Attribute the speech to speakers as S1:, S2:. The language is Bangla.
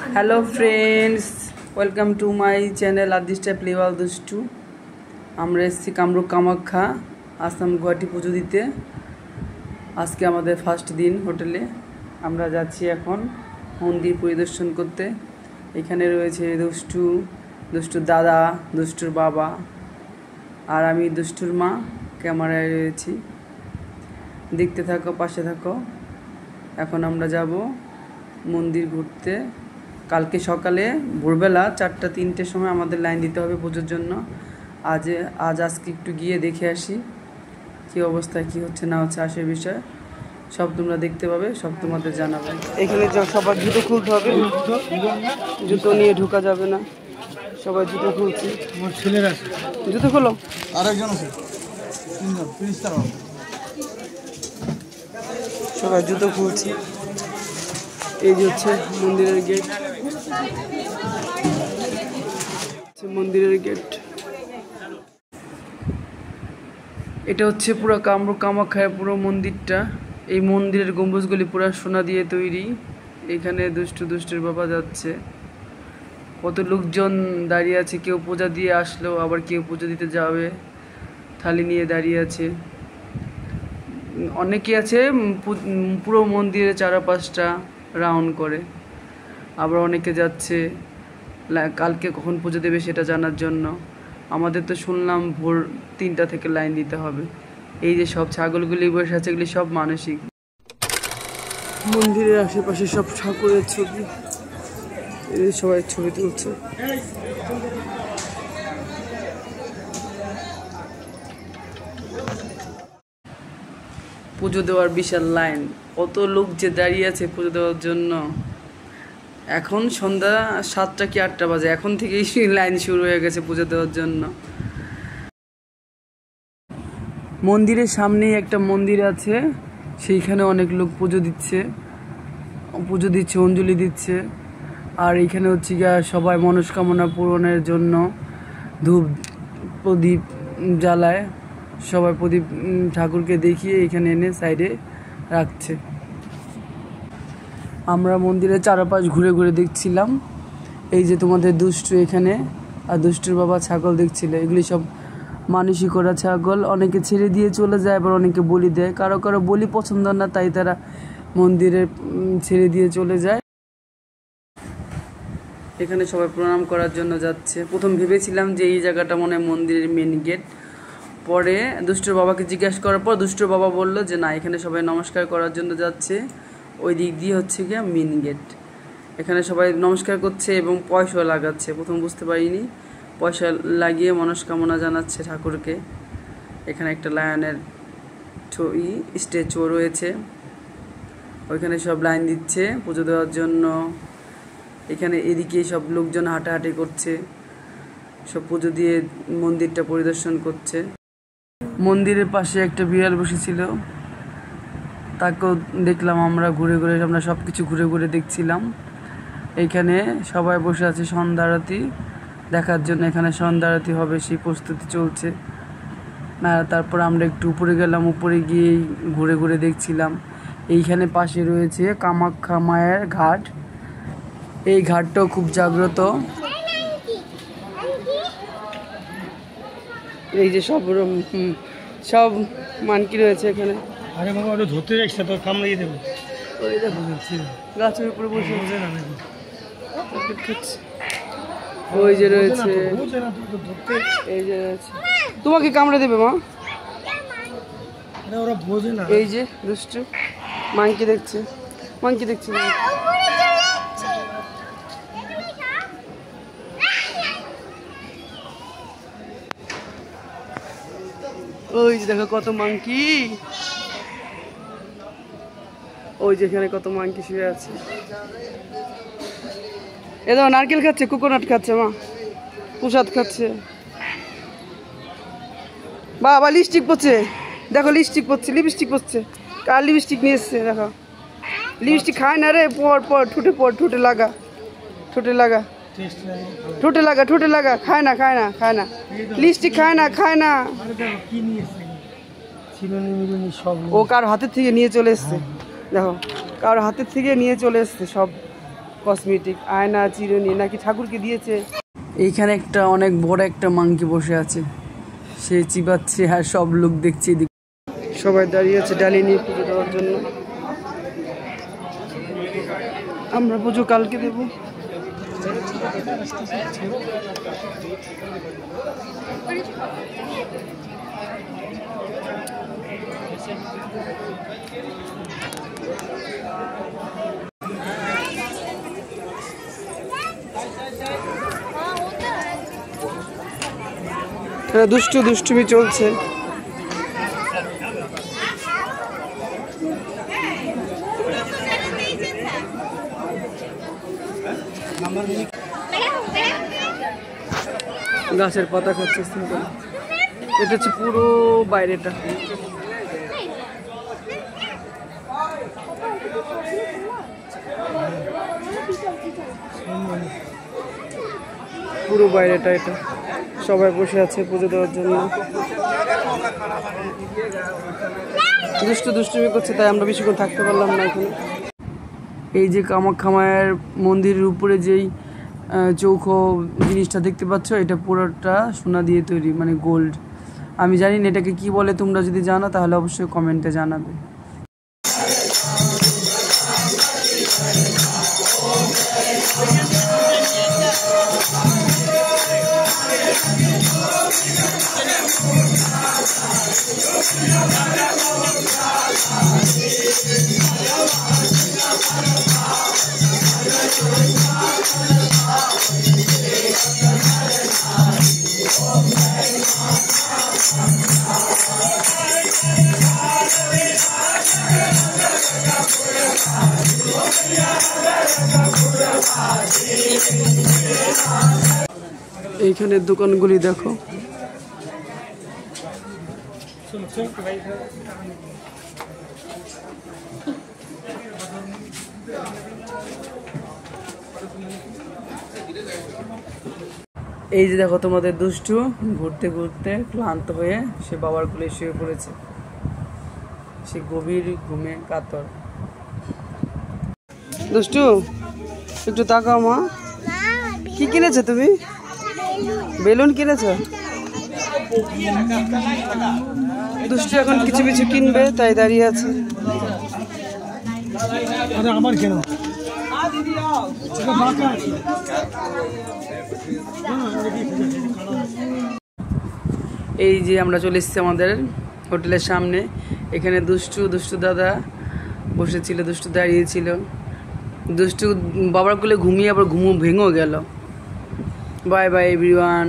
S1: Hello friends, welcome to my channel আদিষ্টা প্লেওয়াল দুষ্টু। আমরা এসেছি কামরূপ কামাখ্যা আসাম গুয়াহাটি পুজো দিতে। আজকে আমাদের ফার্স্ট দিন হোটেলে। আমরা যাচ্ছি এখন মন্দির পরিদর্শন করতে। এখানে রয়েছে দুষ্টুর দাদা, দুষ্টুর বাবা, আর আমি দুষ্টুর মা ক্যামেরায় রয়েছি। দেখতে থাকো, পাশে থাকো। এখন আমরা যাব মন্দির ঘুরতে। কালকে সকালে ভোরবেলা 4টা-3টের সময় আমাদের লাইন দিতে হবে পুজোর জন্য। আজকে একটু গিয়ে দেখে আসি কী অবস্থায়, কী হচ্ছে না হচ্ছে, আসে বিষয় সব তোমরা দেখতে পাবে, সব তোমাদের জানাবে। এখানে সবার জুতো খুলতে হবে, জুতো নিয়ে ঢোকা যাবে না। সবাই জুতো খুলছে।
S2: আমার ছেলের আছে,
S1: জুতো খোলো।
S2: আরেকজন আছে,
S1: সবাই জুতো খুলছে। এই যে হচ্ছে মন্দিরের গেট, মন্দিরের গেট। এটা হচ্ছে পুরো কামরূপ কামাখ্যার পুরো মন্দিরটা। এই মন্দিরের গম্বুজগুলি পুরো সোনা দিয়ে তৈরি। এখানে দুষ্টুর বাবা যাচ্ছে। কত লোকজন দাঁড়িয়ে আছে, কেউ পূজা দিয়ে আসলো, আবার কেউ পুজো দিতে যাবে, থালি নিয়ে দাঁড়িয়ে আছে। অনেকে আছে পুরো মন্দিরের চারপাশটা রাউন্ড করে। আবার অনেকে যাচ্ছে কালকে কখন পুজো দেবে সেটা জানার জন্য। আমাদের তো শুনলাম ভোর 3টা থেকে লাইন দিতে হবে। এই যে সব ছাগলগুলি বসে আছে, এগুলি সব মানসিক। মন্দিরের আশেপাশে সব ঠাকুরের ছবি, সবাই ছবি তুলছে। পুজো দেওয়ার বিশাল লাইন, কত লোক যে দাঁড়িয়ে আছে পুজো দেওয়ার জন্য। এখন সন্ধ্যা 7টা কি 8টা বাজে, এখন থেকেই লাইন শুরু হয়ে গেছে পুজো দেওয়ার জন্য। মন্দিরের সামনেই একটা মন্দির আছে, সেইখানে অনেক লোক পুজো দিচ্ছে, অঞ্জলি দিচ্ছে। আর এইখানে হচ্ছে গিয়া সবাই মনস্কামনা পূরণের জন্য ধূপ প্রদীপ জ্বালায়। সবাই প্রদীপ ঠাকুরকে দেখিয়ে এখানে এনে সাইডে রাখছে। আমরা মন্দিরের চারপাশ ঘুরে ঘুরে দেখছিলাম। এই যে তোমাদের দুষ্টু এখানে, আর দুষ্টুর বাবা ছাগল দেখছিল। এগুলি সব মানসিক করা ছাগল। অনেকে ছেড়ে দিয়ে চলে যায়, আবার অনেকে বলি দেয়। কারো কারো বলি পছন্দ না, তাই তারা মন্দিরে ছেড়ে দিয়ে চলে যায়। এখানে সবাই প্রণাম করার জন্য যাচ্ছে। প্রথম ভেবেছিলাম যে এই জায়গাটা মনে হয় মন্দিরের মেন গেট। পরে দুষ্টুর বাবাকে জিজ্ঞাসা করার পর দুষ্টুর বাবা বলল যে না, এখানে সবাই নমস্কার করার জন্য যাচ্ছে। ওই দিক দিয়ে হচ্ছে গিয়া মেন গেট। এখানে সবাই নমস্কার করছে এবং পয়সা লাগাচ্ছে। প্রথম বুঝতে পারিনি, পয়সা লাগিয়ে মনস্কামনা জানাচ্ছে ঠাকুরকে। এখানে একটা লায়নের স্ট্যাচু রয়েছে, ওইখানে সব লাইন দিচ্ছে পুজো দেওয়ার জন্য। এখানে এদিকে সব লোকজন হাঁটাহাঁটি করছে, সব পুজো দিয়ে মন্দিরটা পরিদর্শন করছে। মন্দিরের পাশে একটা বিড়াল বসেছিল, তাকেও দেখলাম আমরা সব কিছু ঘুরে ঘুরে দেখছিলাম। এইখানে সবাই বসে আছে সন্ধ্যা আরতি দেখার জন্য। এখানে সন্ধ্যা আরতি হবে, সেই প্রস্তুতি চলছে। তারপর আমরা একটু উপরে গেলাম, উপরে গিয়ে ঘুরে ঘুরে দেখছিলাম। এইখানে পাশে রয়েছে কামাখ্যা মায়ের ঘাট। এই ঘাটটাও খুব জাগ্রত। এই যে সব মানকি রয়েছে এখানে।
S2: আরে বাবা, ওটা ধরতে যাচ্ছে তো, কামড়িয়ে দেবে।
S1: ওই দেখো গাছের উপরে বসে ওই যে রয়েছে, এই যে রয়েছে। তোমাকে কামড়ে দেবে মা।
S2: ওরা বোঝে না।
S1: এই যে দুষ্টু মাংকি দেখছে, ওই যে দেখো কত মাংকি। ওই যেখানে কত মাংকি শুয়ে আছে। এ দেখো নারকেল খাচ্ছে, কোকোনাট খাচ্ছে, মা প্রসাদ খাচ্ছে। বাবা লিপস্টিক পড়ছে, দেখো লিপস্টিক পড়ছে। কার লিপস্টিক নিয়ে এসছে দেখো। লিপস্টিক খায় না রে, পর ঠোঁটে লাগা, খায় না লিপস্টিক খায় না। ও কার হাতের থেকে নিয়ে চলে এসছে, দেখো কার হাতের থেকে নিয়ে চলে এসছে সব। কসমেটিক, আয়না, চিরুনি নাকি ঠাকুরকে দিয়েছে। এইখানে একটা অনেক বড় একটা মাংকি বসে আছে, সে চিবাচ্ছে আর সব লোক দেখছে। সবাই দাঁড়িয়ে আছে ডালি নিয়ে পুজো দেওয়ার জন্য। আমরা পুজো কালকে দেব। দুষ্টুমি চলছে। গাছের পাতা খাচ্ছে। এটা হচ্ছে পুরো বাইরেটা। পুরো বাইরেটা এটা। সবাই বসে আছে পুজো দেওয়ার জন্য। দুষ্টুমি করছে, তাই আমরা বেশিক্ষণ থাকতে পারলাম না এখানে। এই যে কামাখ্যা মায়ের মন্দিরের উপরে যেই চৌখো জিনিসটা দেখতে পাচ্ছ, এটা পুরোটা সোনা দিয়ে তৈরি, মানে গোল্ড। আমি জানি না এটাকে কি বলে, তোমরা যদি জানো তাহলে অবশ্যই কমেন্টে জানাবে। এইখানের দোকানগুলি দেখো। এই যে দেখো তোমাদের দুষ্টু ঘুরতে ঘুরতে ক্লান্ত হয়ে সে বাবার কোলে শুয়ে পড়েছে। সে গভীর ঘুমে কাতর। দুষ্টু একটু তাকাও মা, কি কিনেছো তুমি? বেলুন কিনেছো? দুষ্টু এখন কিছু কিছু কিনবে, তাই দাঁড়িয়ে আছে।
S2: আমার কেন
S1: এই যে আমরা চলে এসেছি আমাদের হোটেলের সামনে। এখানে দুষ্টু দাদা বসেছিল, দুষ্টু দাঁড়িয়েছিল। দুষ্টু বাবার কোলে ঘুমিয়ে আবার ঘুমো ভেঙেও গেল। Bye bye everyone.